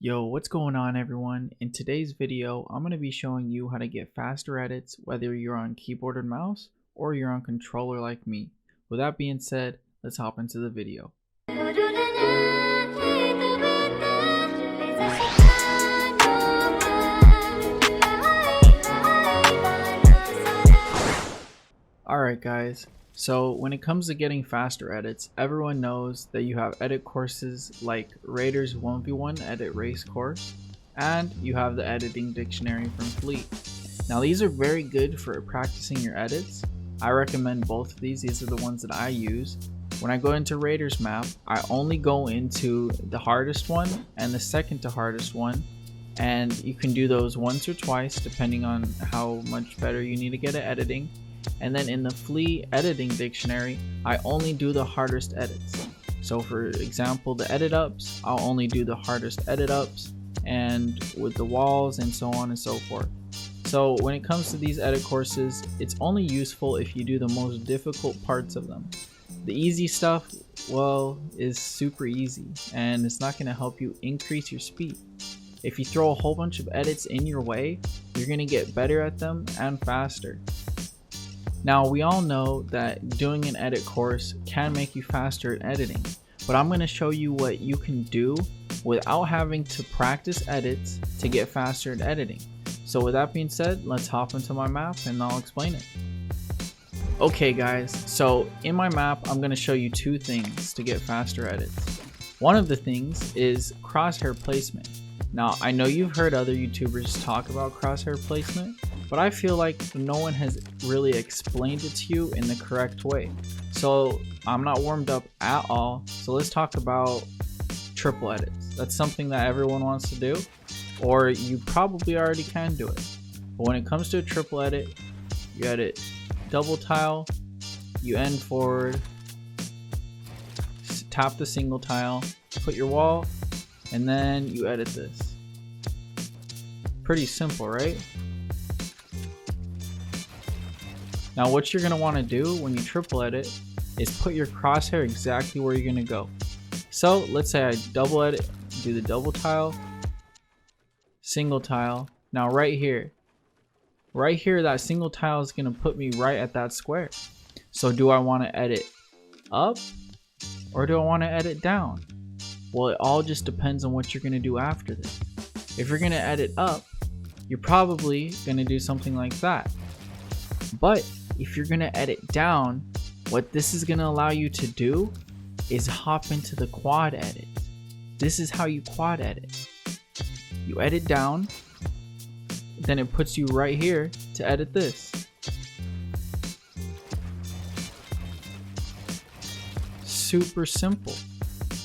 Yo, what's going on everyone? In today's video, I'm going to be showing you how to get faster edits whether you're on keyboard and mouse or you're on controller like me. With that being said, let's hop into the video. Alright guys, so when it comes to getting faster edits, everyone knows that you have edit courses like Raiders 1v1 Edit Race course, and you have the editing dictionary from Fleet. Now these are very good for practicing your edits. I recommend both of these are the ones that I use. When I go into Raiders map, I only go into the hardest one and the second to hardest one, and you can do those once or twice depending on how much better you need to get at editing. And then in the Fleet editing dictionary, I only do the hardest edits. So for example, the edit ups, I'll only do the hardest edit ups, and with the walls and so on and so forth. So when it comes to these edit courses, it's only useful if you do the most difficult parts of them. The easy stuff, well, is super easy and it's not going to help you increase your speed. If you throw a whole bunch of edits in your way, you're going to get better at them and faster. Now we all know that doing an edit course can make you faster at editing, but I'm going to show you what you can do without having to practice edits to get faster at editing. So with that being said, let's hop into my map and I'll explain it. Okay guys, so in my map I'm going to show you two things to get faster edits. One of the things is crosshair placement. Now I know you've heard other YouTubers talk about crosshair placement, but I feel like no one has really explained it to you in the correct way. So I'm not warmed up at all. So let's talk about triple edits. That's something that everyone wants to do, or you probably already can do it. But when it comes to a triple edit, you edit double tile, you end forward, tap the single tile, put your wall, and then you edit this. Pretty simple, right? Now what you're going to want to do when you triple edit is put your crosshair exactly where you're going to go. So let's say I double edit, do the double tile, single tile. Now right here that single tile is going to put me right at that square. So do I want to edit up or do I want to edit down? Well, it all just depends on what you're going to do after this. If you're going to edit up, you're probably going to do something like that. But if you're going to edit down, what this is going to allow you to do is hop into the quad edit. This is how you quad edit. You edit down, then it puts you right here to edit this. Super simple.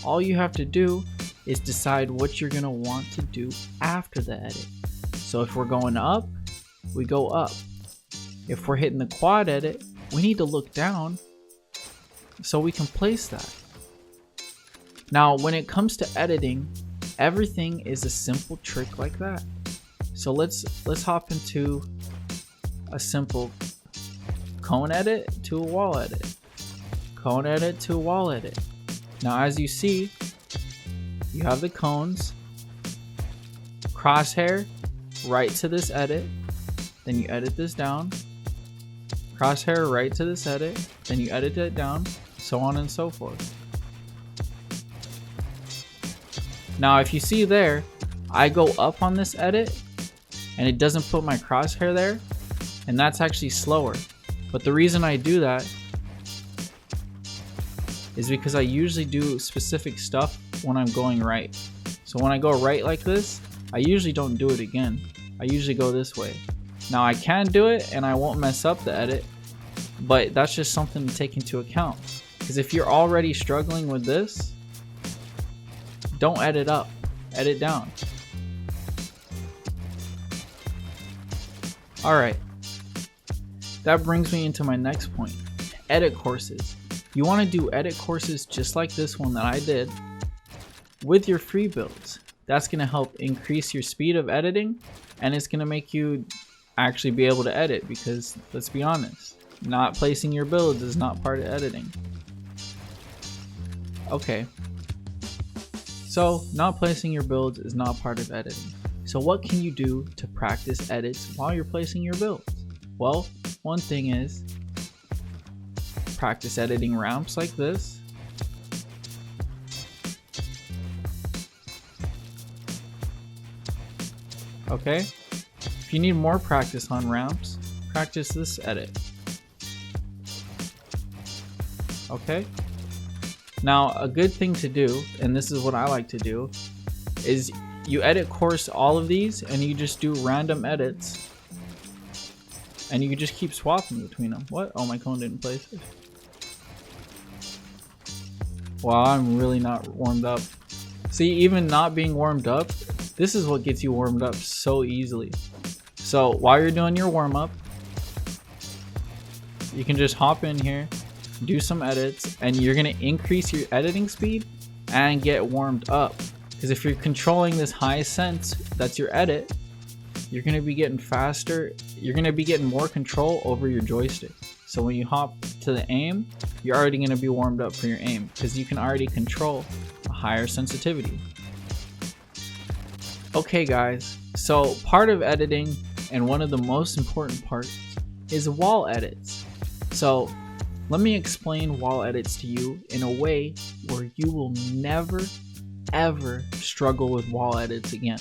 All you have to do is decide what you're going to want to do after the edit. So if we're going up, we go up. If we're hitting the quad edit, we need to look down so we can place that. Now, when it comes to editing, everything is a simple trick like that. So let's hop into a simple cone edit to a wall edit. Cone edit to a wall edit. Now, as you see, you have the cones, crosshair right to this edit, then you edit this down. Crosshair right to this edit, then you edit it down, so on and so forth. Now if you see there, I go up on this edit and it doesn't put my crosshair there, and that's actually slower. But the reason I do that is because I usually do specific stuff when I'm going right. So when I go right like this, I usually don't do it again. I usually go this way. Now I can do it and I won't mess up the edit, but that's just something to take into account. Because if you're already struggling with this, don't edit up, edit down. Alright, that brings me into my next point, edit courses. You want to do edit courses just like this one that I did with your free builds. That's going to help increase your speed of editing, and it's going to make you actually be able to edit, because let's be honest, not placing your builds is not part of editing. Okay, So not placing your builds is not part of editing. So what can you do to practice edits while you're placing your builds? Well, one thing is practice editing ramps like this. Okay, if you need more practice on ramps, practice this edit. Okay, now a good thing to do, and this is what I like to do, is you edit course all of these and you just do random edits and you just keep swapping between them. What? Oh, my cone didn't place it. Wow, I'm really not warmed up. See, even not being warmed up, this is what gets you warmed up so easily. So while you're doing your warm-up, you can just hop in here, do some edits, and you're gonna increase your editing speed and get warmed up. Because if you're controlling this high sense, that's your edit, you're gonna be getting faster, you're gonna be getting more control over your joystick. So when you hop to the aim, you're already gonna be warmed up for your aim because you can already control a higher sensitivity. Okay guys, so part of editing, and one of the most important parts, is wall edits. So let me explain wall edits to you in a way where you will never ever struggle with wall edits again.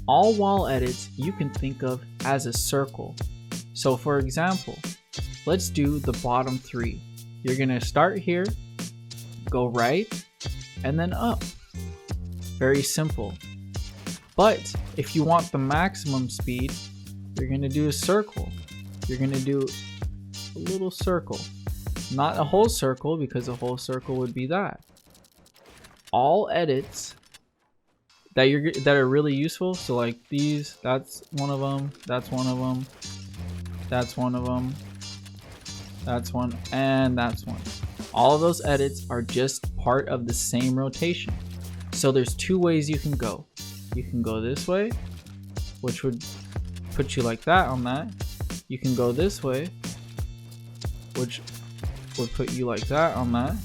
All wall edits you can think of as a circle. So for example, let's do the bottom three. You're gonna start here, go right, and then up. Very simple. But if you want the maximum speed, you're gonna do a circle. You're gonna do a little circle. Not a whole circle, because a whole circle would be that. All edits that are really useful, so like these, that's one of them, that's one of them, that's one of them, that's one, and that's one. All of those edits are just part of the same rotation. So there's two ways you can go. You can go this way, which would put you like that on that. You can go this way, which would put you like that on that.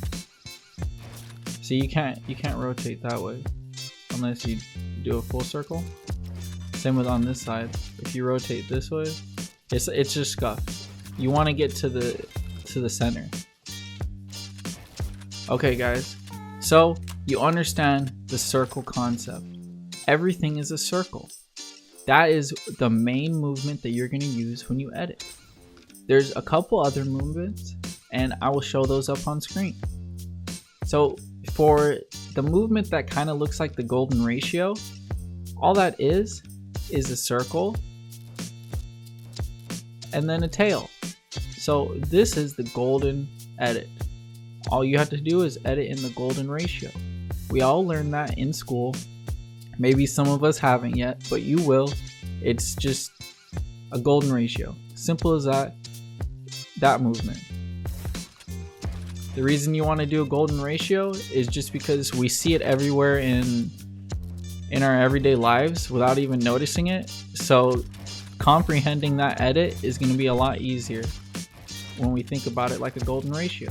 So you can't rotate that way unless you do a full circle. Same with on this side. If you rotate this way, it's just scuffed. You want to get to the center. Okay guys, so you understand the circle concept. Everything is a circle. That is the main movement that you're going to use when you edit. There's a couple other movements, and I will show those up on screen. So for the movement that kind of looks like the golden ratio, all that is a circle and then a tail. So this is the golden edit. All you have to do is edit in the golden ratio. We all learned that in school. Maybe some of us haven't yet, but you will. It's just a golden ratio. Simple as that. That movement. The reason you want to do a golden ratio is just because we see it everywhere in our everyday lives without even noticing it. So comprehending that edit is going to be a lot easier when we think about it like a golden ratio.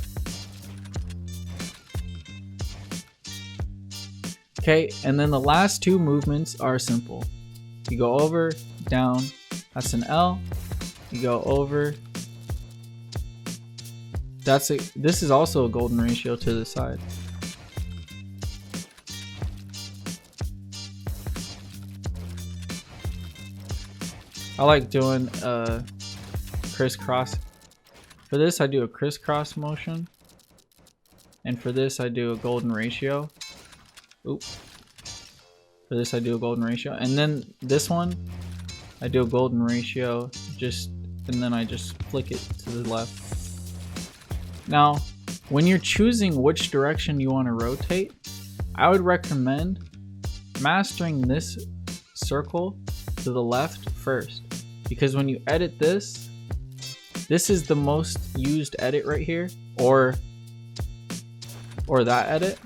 Okay, and then the last two movements are simple. You go over, down, that's an L. You go over, that's it. This is also a golden ratio to the side. I like doing crisscross. For this I do a crisscross motion, and for this I do a golden ratio. Oop. For this I do a golden ratio, and then this one I do a golden ratio, and then I just flick it to the left. Now when you're choosing which direction you want to rotate, I would recommend mastering this circle to the left first, because when you edit this is the most used edit right here, or that edit.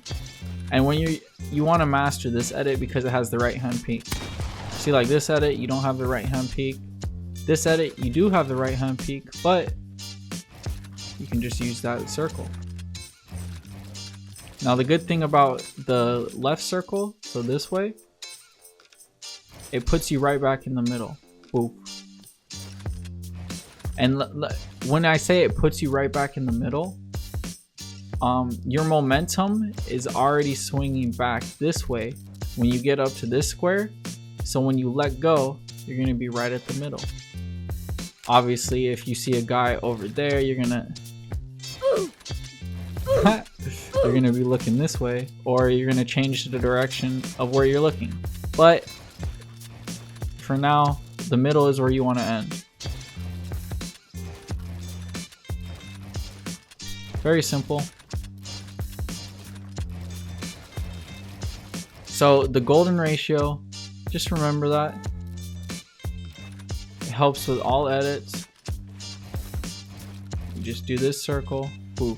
And when you want to master this edit because it has the right hand peak. See, like this edit, you don't have the right hand peak. This edit, you do have the right hand peak, but you can just use that circle. Now the good thing about the left circle, so this way, it puts you right back in the middle. Boop. And when I say it puts you right back in the middle, your momentum is already swinging back this way when you get up to this square. So when you let go, you're going to be right at the middle. Obviously, if you see a guy over there, you're going to be looking this way, or you're going to change the direction of where you're looking. But for now, the middle is where you want to end. Very simple. So the golden ratio, just remember that. It helps with all edits. You just do this circle. Boop.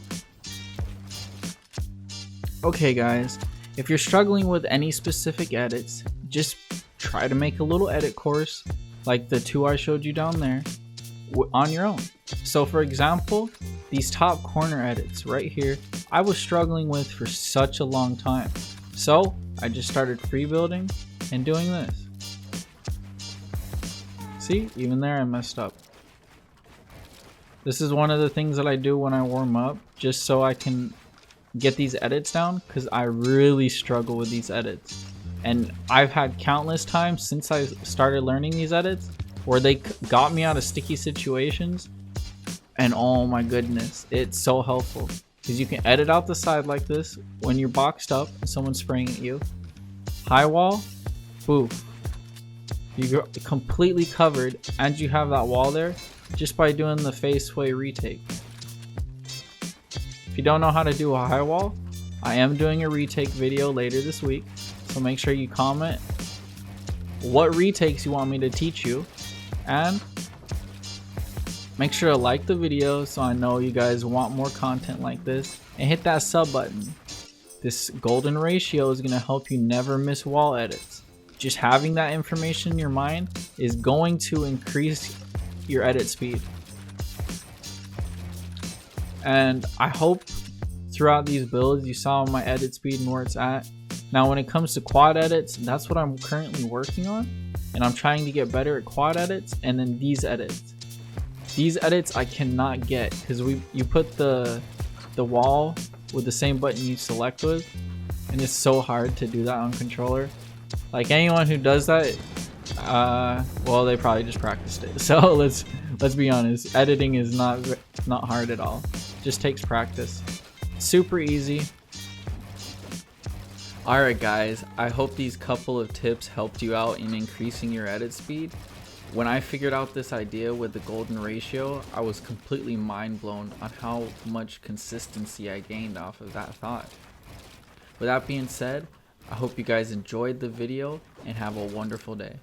Okay guys, if you're struggling with any specific edits, just try to make a little edit course like the 2 I showed you down there on your own. So for example, these top corner edits right here, I was struggling with for such a long time. So I just started free building and doing this. See, even there I messed up. This is one of the things that I do when I warm up, just so I can get these edits down, because I really struggle with these edits. And I've had countless times since I started learning these edits where they got me out of sticky situations, and oh my goodness, it's so helpful because you can edit out the side like this when you're boxed up and someone's spraying at you. High wall, boof, you're completely covered and you have that wall there just by doing the face sway retake. If you don't know how to do a high wall, I am doing a retake video later this week, so make sure you comment what retakes you want me to teach you, and make sure to like the video so I know you guys want more content like this, and hit that sub button. This golden ratio is going to help you never miss wall edits. Just having that information in your mind is going to increase your edit speed. And I hope throughout these builds you saw my edit speed and where it's at. Now when it comes to quad edits, that's what I'm currently working on, and I'm trying to get better at quad edits. And then these edits I cannot get because you put the wall with the same button you select with, and it's so hard to do that on controller. Like anyone who does that, well, they probably just practiced it. So let's be honest, editing is not hard at all. It just takes practice. Super easy. Alright guys, I hope these couple of tips helped you out in increasing your edit speed. When I figured out this idea with the golden ratio, I was completely mind blown on how much consistency I gained off of that thought. With that being said, I hope you guys enjoyed the video and have a wonderful day.